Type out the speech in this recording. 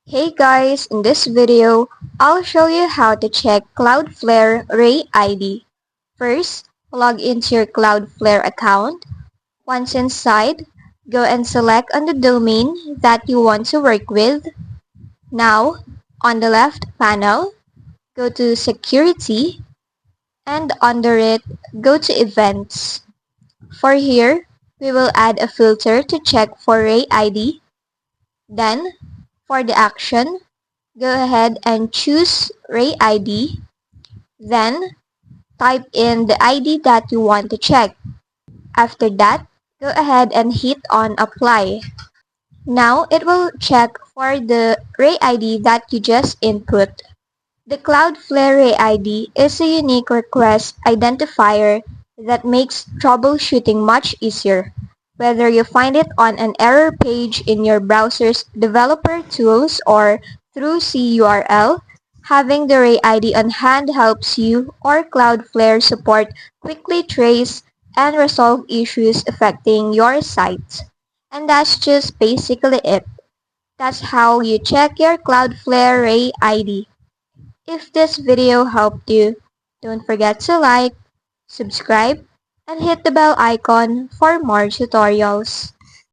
Hey guys, in this video, I'll show you how to check Cloudflare Ray ID. First, log into your Cloudflare account. Once inside, go and select on the domain that you want to work with. Now, on the left panel, go to Security, and under it, go to Events. For here, we will add a filter to check for Ray ID. Then, for the action, go ahead and choose Ray ID. Then, type in the ID that you want to check. After that, go ahead and hit on Apply. Now, it will check for the Ray ID that you just input. The Cloudflare Ray ID is a unique request identifier that makes troubleshooting much easier. Whether you find it on an error page in your browser's developer tools or through CURL, having the Ray ID on hand helps you or Cloudflare support quickly trace and resolve issues affecting your site. And that's just basically it. That's how you check your Cloudflare Ray ID. If this video helped you, don't forget to like, subscribe, and hit the bell icon for more tutorials.